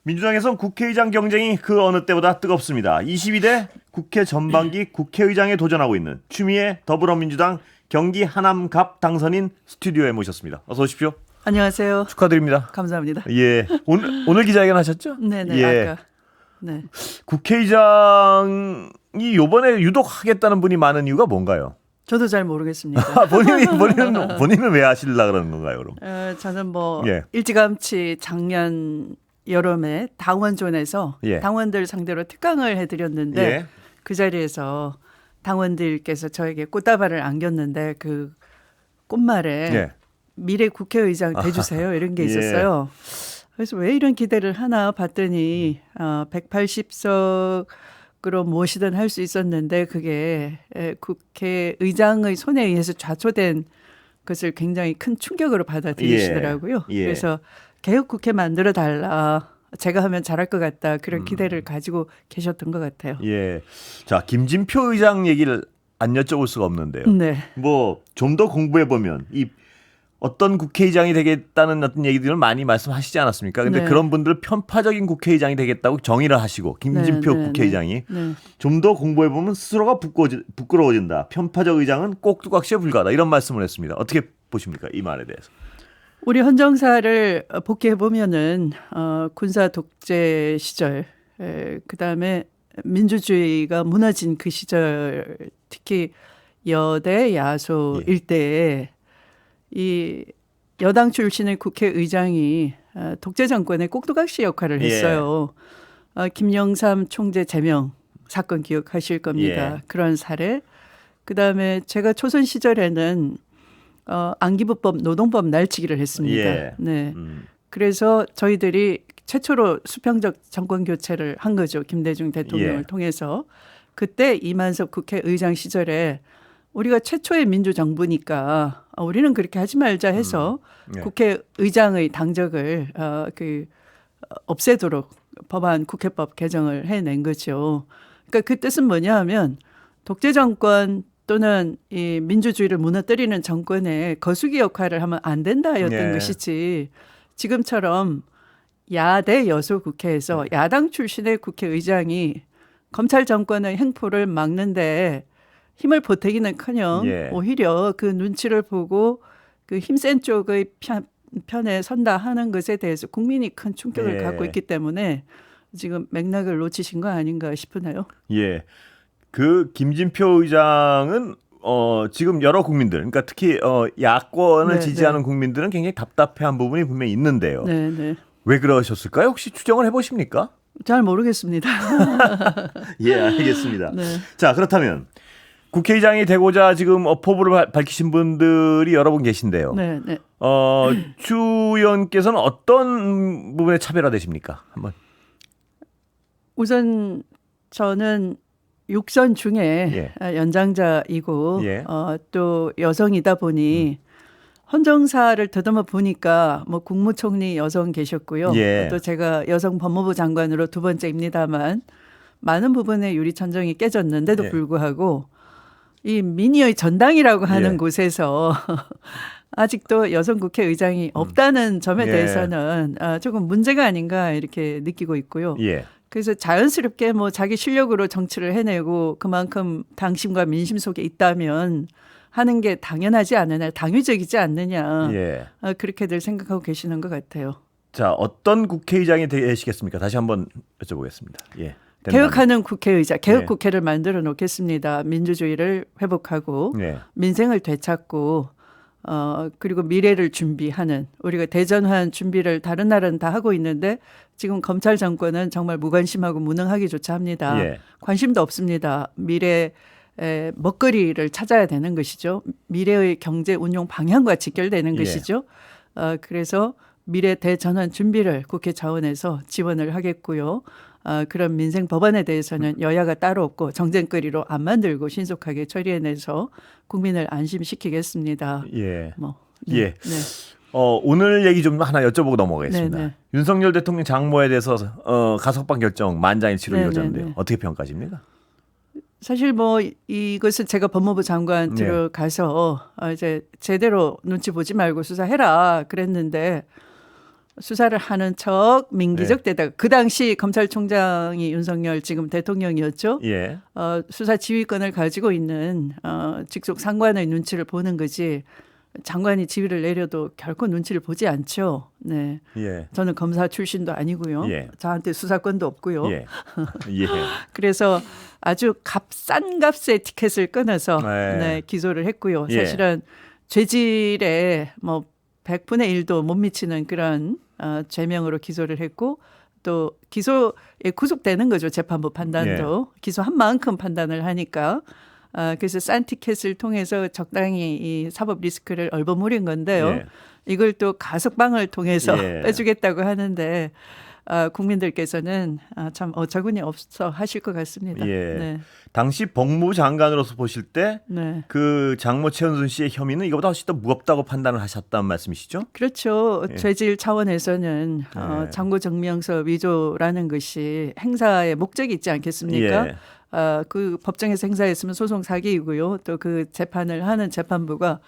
민주당에선 국회의장 경쟁이 그 어느 때보다 뜨겁습니다. 22대 국회 전반기 국회의장에 도전하고 있는 추미애 더불어민주당 경기 하남갑 당선인 스튜디오에 모셨습니다. 어서 오십시오. 안녕하세요. 축하드립니다. 감사합니다. 예, 오늘 기자회견 하셨죠? 네네. 예. 아까. 네. 국회의장이 이번에 유독 하겠다는 분이 많은 이유가 뭔가요? 저도 잘 모르겠습니다. 본인은 왜 하시려고 그러는 건가요, 그럼? 저는 뭐 예. 일찌감치 작년 여름에 당원존에서 예. 당원들 상대로 특강을 해드렸는데 예. 그 자리에서 당원들께서 저에게 꽃다발을 안겼는데 그 꽃말에 예. 미래 국회의장 돼주세요 이런 게 있었어요. 그래서 왜 이런 기대를 하나 봤더니 180석으로 무엇이든 할 수 있었는데 그게 국회의장의 손에 의해서 좌초된 것을 굉장히 큰 충격으로 받아들이시더라고요. 예. 그래서 개혁국회 만들어 달라. 제가 하면 잘할 것 같다. 그런 기대를 가지고 계셨던 것 같아요. 예. 자, 김진표 의장 얘기를 안 여쭤볼 수가 없는데요. 네. 뭐 좀 더 공부해 보면 이 어떤 국회의장이 되겠다는 어떤 얘기들을 많이 말씀하시지 않았습니까? 근데 네. 그런 분들 편파적인 국회의장이 되겠다고 정의를 하시고 김진표 네, 국회의장이 네. 좀 더 공부해 보면 스스로가 부끄러워진다. 편파적 의장은 꼭두각시에 불과하다. 이런 말씀을 했습니다. 어떻게 보십니까? 이 말에 대해서. 우리 헌정사를 복귀해 보면은 군사 독재 시절, 그다음에 민주주의가 무너진 그 시절, 특히 여대 야소 예. 일대에 이 여당 출신의 국회의장이 독재 정권의 꼭두각시 역할을 했어요. 김영삼 총재 제명 사건 기억하실 겁니다. 예. 그런 사례. 그다음에 제가 초선 시절에는 안기부법 노동법 날치기를 했습니다. 예. 네. 그래서 저희들이 최초로 수평적 정권 교체를 한 거죠. 김대중 대통령을 예. 통해서. 그때 이만석 국회의장 시절에 우리가 최초의 민주정부니까 우리는 그렇게 하지 말자 해서 예. 국회의장의 당적을 없애도록 법안 국회법 개정을 해낸 거죠. 그러니까 그 뜻은 뭐냐 하면 독재 정권 또는 이 민주주의를 무너뜨리는 정권의 거수기 역할을 하면 안 된다였던 예. 것이지 지금처럼 야대 여소 국회에서 야당 출신의 국회의장이 검찰 정권의 행포를 막는데 힘을 보태기는커녕 예. 오히려 그 눈치를 보고 그 힘센 쪽의 편에 선다 하는 것에 대해서 국민이 큰 충격을 예. 갖고 있기 때문에 지금 맥락을 놓치신 거 아닌가 싶으네요. 예. 그 김진표 의장은 지금 여러 국민들, 그러니까 특히 야권을 네, 지지하는 네. 국민들은 굉장히 답답해한 부분이 분명히 있는데요. 네, 네. 왜 그러셨을까요? 혹시 추정을 해보십니까? 잘 모르겠습니다. 예, 알겠습니다. 네. 자, 그렇다면 국회의장이 되고자 지금 포부를 밝히신 분들이 여러 분 계신데요. 네, 네. 추 의원께서는 어떤 부분에 차별화되십니까? 한번. 우선 저는 육선 중에 연장자이고 예. 또 여성이다 보니 헌정사를 더듬어 보니까 뭐 국무총리 여성 계셨고요. 예. 또 제가 여성 법무부 장관으로 두 번째입니다만 많은 부분에 유리천정이 깨졌는데도 예. 불구하고 이 민의의 전당이라고 하는 예. 곳에서 아직도 여성 국회의장이 없다는 점에 예. 대해서는 조금 문제가 아닌가 이렇게 느끼고 있고요. 예. 그래서 자연스럽게 뭐 자기 실력으로 정치를 해내고 그만큼 당심과 민심 속에 있다면 하는 게 당연하지 않느냐, 당위적이지 않느냐. 예. 그렇게들 생각하고 계시는 것 같아요. 자, 어떤 국회의장이 되시겠습니까? 다시 한번 여쭤보겠습니다. 예. 개혁하는 국회의장, 개혁 예. 국회를 만들어 놓겠습니다. 민주주의를 회복하고 예. 민생을 되찾고 그리고 미래를 준비하는 우리가 대전환 준비를 다른 나라는 다 하고 있는데 지금 검찰 정권은 정말 무관심하고 무능하기조차 합니다. 예. 관심도 없습니다. 미래의 먹거리를 찾아야 되는 것이죠. 미래의 경제 운용 방향과 직결되는 예. 것이죠. 그래서 미래 대전환 준비를 국회 차원에서 지원을 하겠고요. 그런 민생 법안에 대해서는 여야가 따로 없고 정쟁거리로 안 만들고 신속하게 처리해내서 국민을 안심시키겠습니다. 예. 뭐, 예. 네. 오늘 얘기 좀 하나 여쭤보고 넘어가겠습니다. 네, 네. 윤석열 대통령 장모에 대해서 가석방 결정 만장일치로 네, 이루어졌는데요. 네, 네. 어떻게 평가하십니까? 사실 뭐 이것은 제가 법무부 장관 들어가서 이제 제대로 눈치 보지 말고 수사해라 그랬는데 수사를 하는 척 민기적대다가 그 당시 검찰총장이 윤석열 지금 대통령이었죠. 예. 수사 지휘권을 가지고 있는 직속 상관의 눈치를 보는 거지 장관이 지휘를 내려도 결코 눈치를 보지 않죠. 네. 예. 저는 검사 출신도 아니고요. 예. 저한테 수사권도 없고요. 예. 예. 그래서 아주 싼 값의 티켓을 끊어서 네. 네, 기소를 했고요. 예. 사실은 죄질에 뭐 100분의 1도 못 미치는 그런 죄명으로 기소를 했고 또 기소에 구속되는 거죠. 재판부 판단도. 기소한 만큼 판단을 하니까. 그래서 싼 티켓을 통해서 적당히 이 사법 리스크를 얼버무린 건데요. 예. 이걸 또 가석방을 통해서 예. 빼주겠다고 하는데 국민들께서는 참 어처구니 없어 하실 것 같습니다. 예. 네. 당시 법무부 장관으로서 보실 때 네. 그 장모 최은순 씨의 혐의는 이거보다 훨씬 더 무겁다고 판단을 하셨다는 말씀이시죠? 그렇죠. 예. 죄질 차원에서는 네. 장고증명서 위조라는 것이 행사의 목적이 있지 않겠습니까? 예. 그 법정에서 행사했으면 소송 사기이고요. 또 그 재판을 하는 재판부가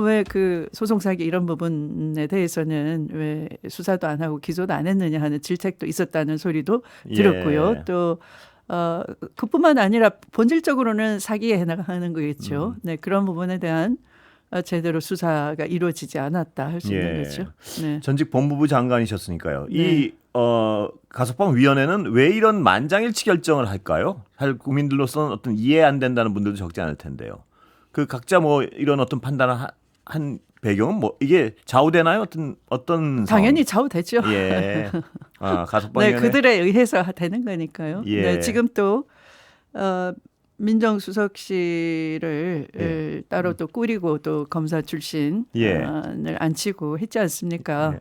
왜 그 소송 사기 이런 부분에 대해서는 왜 수사도 안 하고 기소도 안 했느냐 하는 질책도 있었다는 소리도 들었고요. 예. 또 그뿐만 아니라 본질적으로는 사기에 해나가는 거겠죠. 네, 그런 부분에 대한 제대로 수사가 이루어지지 않았다 할 수 있는 예. 거죠. 네. 전직 법무부 장관이셨으니까요. 네. 이 가석방 위원회는 왜 이런 만장일치 결정을 할까요? 국민들로서는 어떤 이해 안 된다는 분들도 적지 않을 텐데요. 그 각자 뭐 이런 어떤 판단을 한 배경은 뭐 이게 좌우되나요? 어떤 당연히 좌우되죠. 예. 가석방 네, 위원회. 그들에 의해서 되는 거니까요. 예. 네, 지금 또 민정수석실을 예. 따로 또 꾸리고 또 검사 출신을 예. 앉히고 했지 않습니까? 예.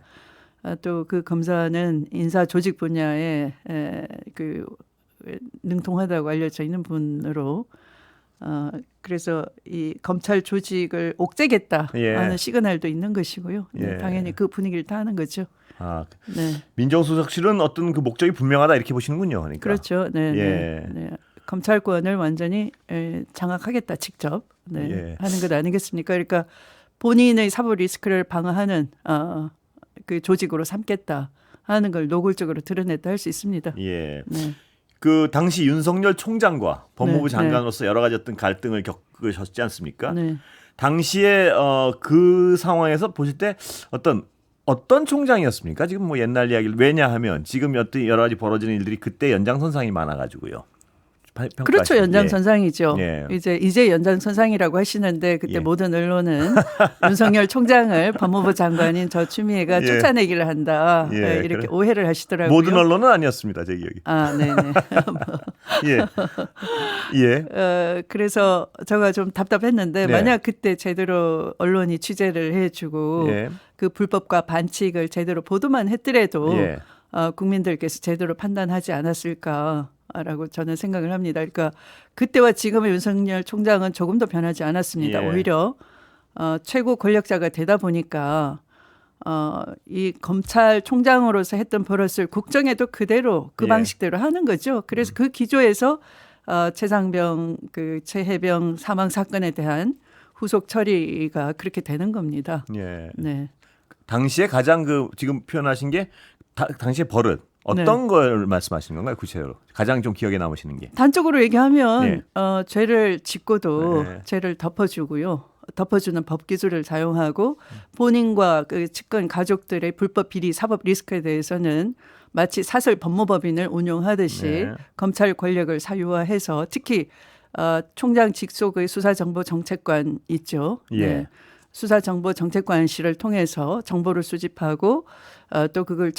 또 그 검사는 인사 조직 분야에 그 능통하다고 알려져 있는 분으로 그래서 이 검찰 조직을 옥죄겠다 예. 하는 시그널도 있는 것이고요. 네, 예. 당연히 그 분위기를 타는 거죠. 네. 민정수석실은 어떤 그 목적이 분명하다 이렇게 보시는군요. 그러니까. 그렇죠. 네, 예. 네. 검찰권을 완전히 장악하겠다 직접 예. 하는 것 아니겠습니까? 그러니까 본인의 사법 리스크를 방어하는 그 조직으로 삼겠다 하는 걸 노골적으로 드러냈다 할 수 있습니다. 예. 네. 그 당시 윤석열 총장과 법무부 네, 장관으로서 여러 가지 어떤 갈등을 겪으셨지 않습니까? 네. 당시에 그 상황에서 보실 때 어떤 총장이었습니까? 지금 뭐 옛날 이야기를 왜냐하면 지금 어떤 여러 가지 벌어지는 일들이 그때 연장선상이 많아가지고요. 그렇죠. 연장선상이죠. 예. 이제 연장선상이라고 하시는데 그때 예. 모든 언론은 윤석열 총장을 법무부 장관인 저 추미애가 예. 쫓아내기를 한다. 예, 네, 이렇게 그래. 오해를 하시더라고요. 모든 언론은 아니었습니다. 제 기억이. 네네. 예. 예. 그래서 제가 좀 답답했는데 네. 만약 그때 제대로 언론이 취재를 해주고 예. 그 불법과 반칙을 제대로 보도만 했더라도 예. 국민들께서 제대로 판단하지 않았을까라고 저는 생각을 합니다. 그러니까 그때와 지금의 윤석열 총장은 조금도 변하지 않았습니다. 예. 오히려 최고 권력자가 되다 보니까 이 검찰총장으로서 했던 버릇을 국정에도 그대로 그 예. 방식대로 하는 거죠. 그래서 그 기조에서 최해병 사망 사건에 대한 후속 처리가 그렇게 되는 겁니다. 예. 네. 당시에 가장 그 지금 표현하신 게 당시의 버릇 어떤 걸 말씀하시는 건가요? 구체적으로 가장 좀 기억에 남으시는 게. 단적으로 얘기하면 예. 죄를 짓고도 네. 죄를 덮어주고요. 덮어주는 법 기술을 사용하고 본인과 그 측근 가족들의 불법 비리 사법 리스크에 대해서는 마치 사설 법무법인을 운용하듯이 네. 검찰 권력을 사유화해서 특히 총장 직속의 수사정보정책관 있죠. 예. 네. 수사정보정책관실을 통해서 정보를 수집하고 또 그걸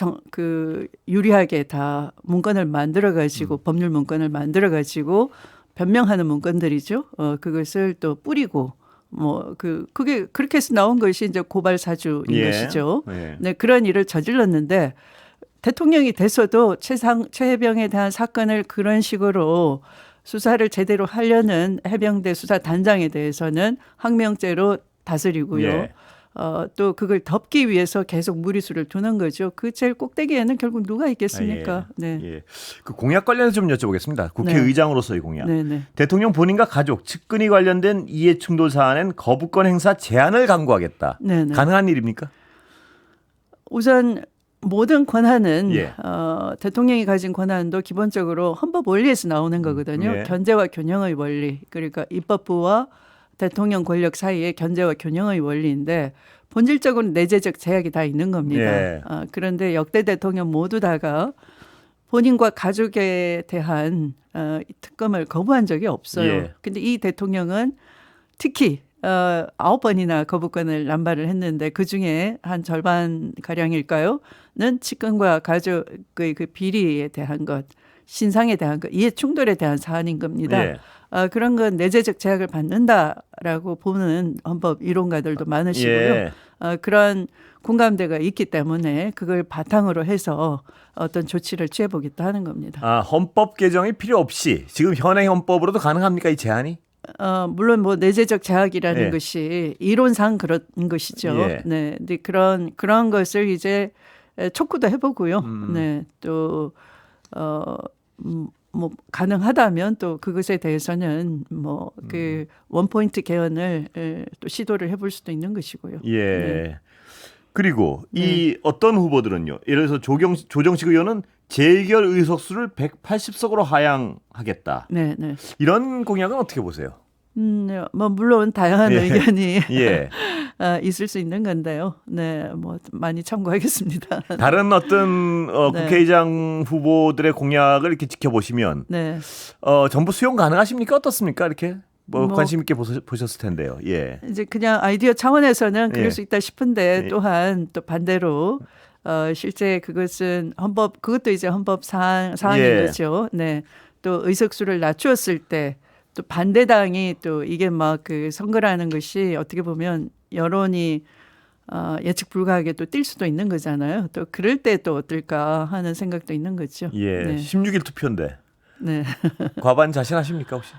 유리하게 다 문건을 만들어 가지고 법률 문건을 만들어 가지고 변명하는 문건들이죠. 그것을 또 뿌리고 그게 그렇게 해서 나온 것이 이제 고발 사주인 예. 것이죠. 예. 네, 그런 일을 저질렀는데 대통령이 돼서도 최해병에 대한 사건을 그런 식으로 수사를 제대로 하려는 해병대 수사단장에 대해서는 항명죄로 다스리고요. 예. 또 그걸 덮기 위해서 계속 무리수를 두는 거죠. 그 제일 꼭대기에는 결국 누가 있겠습니까? 네. 예. 그 공약 관련해서 좀 여쭤보겠습니다. 국회의장으로서의 공약. 네. 대통령 본인과 가족, 측근이 관련된 이해 충돌 사안엔 거부권 행사 제한을 강구하겠다. 네. 가능한 일입니까? 우선 모든 권한은 예. 대통령이 가진 권한도 기본적으로 헌법 원리에서 나오는 거거든요. 예. 견제와 균형의 원리. 그러니까 입법부와 대통령 권력 사이의 견제와 균형의 원리인데 본질적으로 내재적 제약이 다 있는 겁니다. 예. 그런데 역대 대통령 모두 다가 본인과 가족에 대한 특검을 거부한 적이 없어요. 예. 근데 이 대통령은 특히 9번이나 거부권을 남발을 했는데 그중에 한 절반 가량일까요?는 측근과 가족의 그 비리에 대한 것, 신상에 대한 것, 이해 충돌에 대한 사안인 겁니다. 예. 그런 건 내재적 제약을 받는다라고 보는 헌법 이론가들도 많으시고요. 예. 그런 공감대가 있기 때문에 그걸 바탕으로 해서 어떤 조치를 취해보겠다 하는 겁니다. 헌법 개정이 필요 없이 지금 현행 헌법으로도 가능합니까 이 제한이? 물론 뭐 내재적 제약이라는 예. 것이 이론상 그런 것이죠. 예. 네, 근데 그런 것을 이제 촉구도 해보고요. 네, 또 뭐 가능하다면 또 그것에 대해서는 뭐 그 원포인트 개헌을 또 시도를 해볼 수도 있는 것이고요. 예. 네. 그리고 이 어떤 후보들은요. 예를 들어서 조정식 의원은 재결 의석수를 180석으로 하향하겠다. 네, 네. 이런 공약은 어떻게 보세요? 네, 뭐 물론 다양한 예. 의견이 예. 있을 수 있는 건데요. 네, 뭐 많이 참고하겠습니다. 다른 어떤 네. 국회의장 후보들의 공약을 이렇게 지켜보시면 네. 전부 수용 가능하십니까? 어떻습니까? 이렇게 뭐 뭐 관심 있게 보셨을 텐데요. 예. 이제 그냥 아이디어 차원에서는 그럴 예. 수 있다 싶은데 예. 또한 또 반대로 실제 그것은 그것도 이제 헌법 사항인 예. 거죠. 네. 또 의석수를 낮추었을 때 또 반대당이 또 이게 막 그 선거라는 것이 어떻게 보면 여론이 예측 불가하게 또 뛸 수도 있는 거잖아요. 또 그럴 때 또 어떨까 하는 생각도 있는 거죠. 예. 네. 16일 투표인데 네. 과반 자신하십니까 혹시?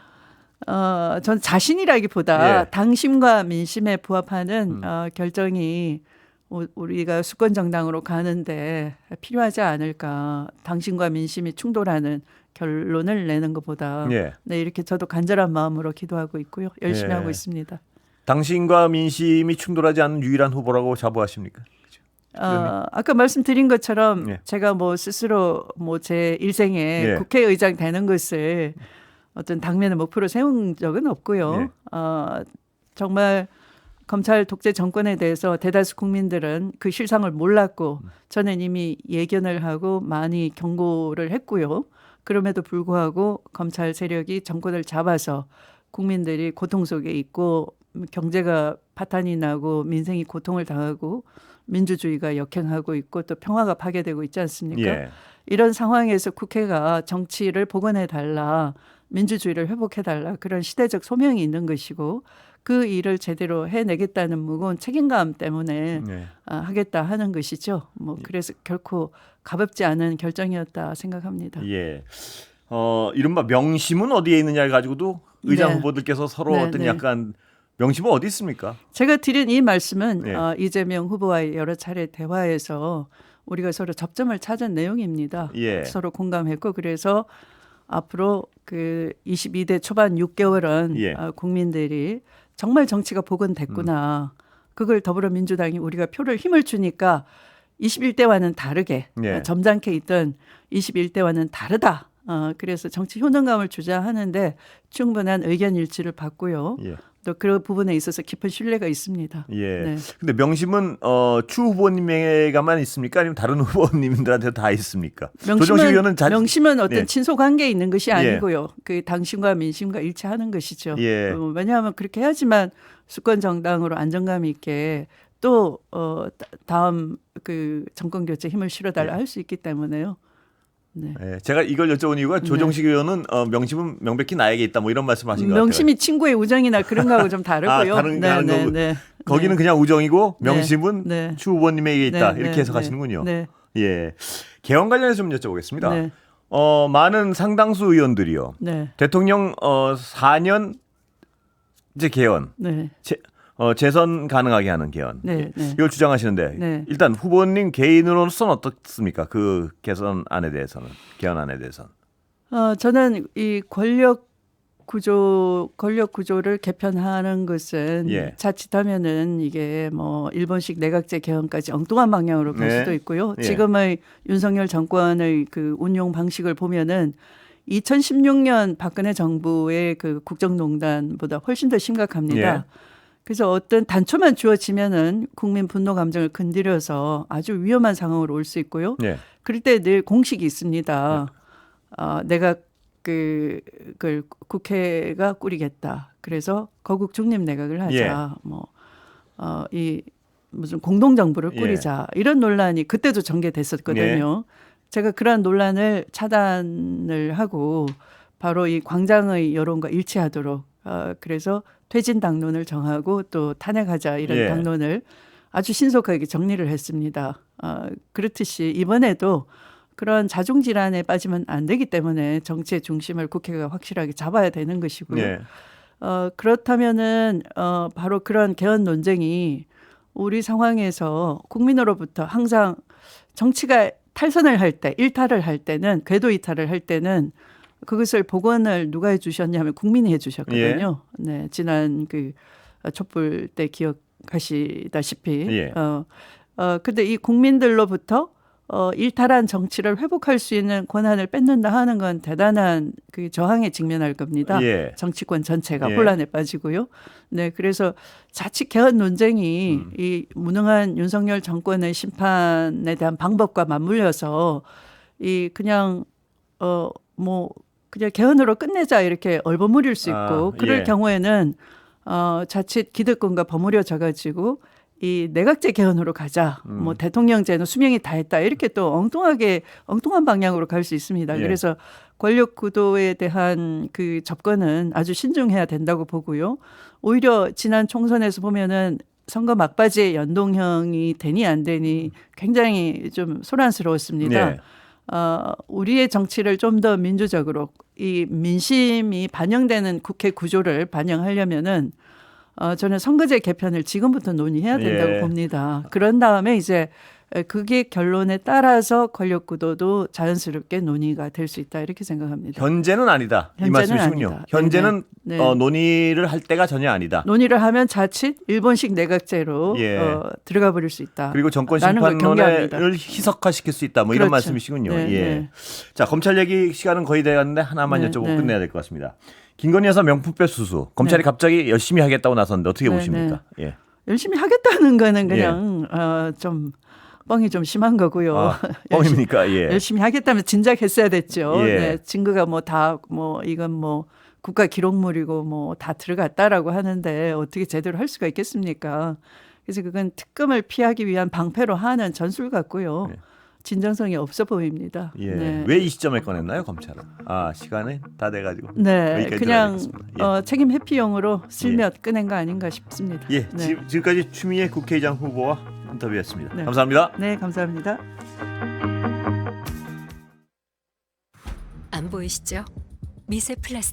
전 자신이라기보다 예. 당심과 민심에 부합하는 결정이 우리가 수권 정당으로 가는데 필요하지 않을까. 당심과 민심이 충돌하는 결론을 내는 것보다 예. 네, 이렇게 저도 간절한 마음으로 기도하고 있고요. 열심히 예. 하고 있습니다. 당신과 민심이 충돌하지 않는 유일한 후보라고 자부하십니까? 아까 말씀드린 것처럼 예. 제가 뭐 스스로 뭐 제 일생에 예. 국회의장 되는 것을 어떤 당면의 목표로 세운 적은 없고요. 예. 정말 검찰 독재 정권에 대해서 대다수 국민들은 그 실상을 몰랐고 저는 이미 예견을 하고 많이 경고를 했고요. 그럼에도 불구하고 검찰 세력이 정권을 잡아서 국민들이 고통 속에 있고 경제가 파탄이 나고 민생이 고통을 당하고 민주주의가 역행하고 있고 또 평화가 파괴되고 있지 않습니까? 예. 이런 상황에서 국회가 정치를 복원해달라, 민주주의를 회복해달라 그런 시대적 소명이 있는 것이고 그 일을 제대로 해내겠다는 무거운 책임감 때문에 예. 하겠다 하는 것이죠. 뭐 그래서 결코 가볍지 않은 결정이었다 생각합니다. 예. 이른바 명심은 어디에 있느냐를 가지고도 의장 네. 후보들께서 서로 네, 어떤 네. 약간 명심은 어디 있습니까? 제가 드린 이 말씀은 예. 이재명 후보와의 여러 차례 대화에서 우리가 서로 접점을 찾은 내용입니다. 예. 서로 공감했고 그래서 앞으로 그 22대 초반 6개월은 예. 국민들이 정말 정치가 복원됐구나. 그걸 더불어민주당이 우리가 표를 힘을 주니까 21대와는 다르게 예. 점잖게 있던 21대와는 다르다. 그래서 정치 효능감을 주자 하는데 충분한 의견 일치를 받고요. 예. 또 그 부분에 있어서 깊은 신뢰가 있습니다. 예. 네. 근데 명심은 추 후보님에게만 있습니까? 아니면 다른 후보님들한테 다 있습니까? 조정식 의원은 명심은 어떤 네. 친소 관계에 있는 것이 예. 아니고요. 그 당심과 민심과 일치하는 것이죠. 예. 왜냐하면 그렇게 해야지만 수권 정당으로 안정감 있게 또 다음 그 정권 교체 힘을 실어달라 할 수 있기 때문에요. 네. 예, 제가 이걸 여쭤본 이유가 조정식 의원은 명심은 명백히 나에게 있다 뭐 이런 말씀하신 것 같아요. 명심이 친구의 우정이나 그런 거하고 좀 다르고요. 다른 거고. 네. 거기는 네. 그냥 우정이고 명심은 네. 추 후보님에게 있다 네, 이렇게 네, 해석하시는군요. 네. 예, 개헌 관련해서 좀 여쭤보겠습니다. 네. 많은 상당수 의원들이요. 네. 대통령 4년 이제 개헌, 네. 재선 가능하게 하는 개헌. 네. 네. 이걸 주장하시는데 네. 일단 후보님 개인으로서는 어떻습니까? 그 개헌안에 대해서는. 저는 이 권력 권력 구조를 개편하는 것은 예. 자칫하면은 이게 뭐 일본식 내각제 개헌까지 엉뚱한 방향으로 갈 네. 수도 있고요. 예. 지금의 윤석열 정권의 그 운용 방식을 보면은 2016년 박근혜 정부의 그 국정농단보다 훨씬 더 심각합니다. 예. 그래서 어떤 단초만 주어지면은 국민 분노 감정을 건드려서 아주 위험한 상황으로 올 수 있고요. 예. 그럴 때 늘 공식이 있습니다. 내가 그걸 국회가 꾸리겠다. 그래서 거국 중립 내각을 하자. 예. 이 무슨 공동정부를 예. 꾸리자. 이런 논란이 그때도 전개됐었거든요. 제가 그러한 논란을 차단을 하고 바로 이 광장의 여론과 일치하도록 그래서 퇴진 당론을 정하고 또 탄핵하자 이런 예. 당론을 아주 신속하게 정리를 했습니다. 그렇듯이 이번에도 그런 자중질환에 빠지면 안 되기 때문에 정치의 중심을 국회가 확실하게 잡아야 되는 것이고요. 예. 그렇다면은 바로 그런 개헌 논쟁이 우리 상황에서 국민으로부터 항상 정치가 탈선을 할 때, 일탈을 할 때는 궤도 이탈을 할 때는 그것을 복원을 누가 해주셨냐면 국민이 해주셨거든요. 네, 지난 그 촛불 때 기억하시다시피. 예. 근데 이 국민들로부터 일탈한 정치를 회복할 수 있는 권한을 뺏는다 하는 건 대단한 그 저항에 직면할 겁니다. 예. 정치권 전체가 예. 혼란에 빠지고요. 네, 그래서 자칫 개헌 논쟁이 이 무능한 윤석열 정권의 심판에 대한 방법과 맞물려서 이 그냥 뭐 그냥 개헌으로 끝내자 이렇게 얼버무릴 수 있고 그럴 예. 경우에는 자칫 기득권과 버무려져 가지고 이 내각제 개헌으로 가자. 뭐 대통령제는 수명이 다했다. 이렇게 또 엉뚱한 방향으로 갈 수 있습니다. 예. 그래서 권력 구도에 대한 그 접근은 아주 신중해야 된다고 보고요. 오히려 지난 총선에서 보면은 선거 막바지에 연동형이 되니 안 되니 굉장히 좀 소란스러웠습니다. 예. 우리의 정치를 좀 더 민주적으로 이 민심이 반영되는 국회 구조를 반영하려면은 저는 선거제 개편을 지금부터 논의해야 된다고 예. 봅니다. 그런 다음에 이제 그게 결론에 따라서 권력 구도도 자연스럽게 논의가 될 수 있다 이렇게 생각합니다. 현재는 아니다. 이 현재는 말씀이시군요. 아니다. 현재는 네네. 논의를 할 때가 전혀 아니다. 논의를 하면 자칫 일본식 내각제로 예. 들어가 버릴 수 있다. 그리고 정권 라는 걸 경계합니다. 심판론을 희석화시킬 수 있다. 뭐 이런 그렇죠. 말씀이시군요. 네, 예. 네. 자, 검찰 얘기 시간은 거의 돼갔는데 하나만 네, 여쭤보고 네. 끝내야 될 것 같습니다. 김건희 여사 명품백 수수. 검찰이 네. 갑자기 열심히 하겠다고 나섰는데 어떻게 네, 보십니까? 예. 열심히 하겠다는 거는 그냥 좀 뻥이 좀 심한 거고요. 뻥입니까? 예. 열심히 하겠다면 진작 했어야 됐죠. 예. 네, 증거가 뭐 다 뭐 이건 뭐 국가 기록물이고 뭐 다 들어갔다라고 하는데 어떻게 제대로 할 수가 있겠습니까? 그래서 그건 특검을 피하기 위한 방패로 하는 전술 같고요. 네. 진정성이 없어 보입니다. 예. 네. 왜 이 시점에 꺼냈나요, 검찰은? 시간이 다 돼가지고. 네, 여기까지 그냥 들어야겠습니다. 책임 회피용으로 슬며시 꺼낸 거 아닌가 싶습니다. 예. 네. 지금까지 추미애 국회의장 후보와 인터뷰했습니다. 네. 감사합니다. 네, 감사합니다. 안 보이시죠? 미세 플라스틱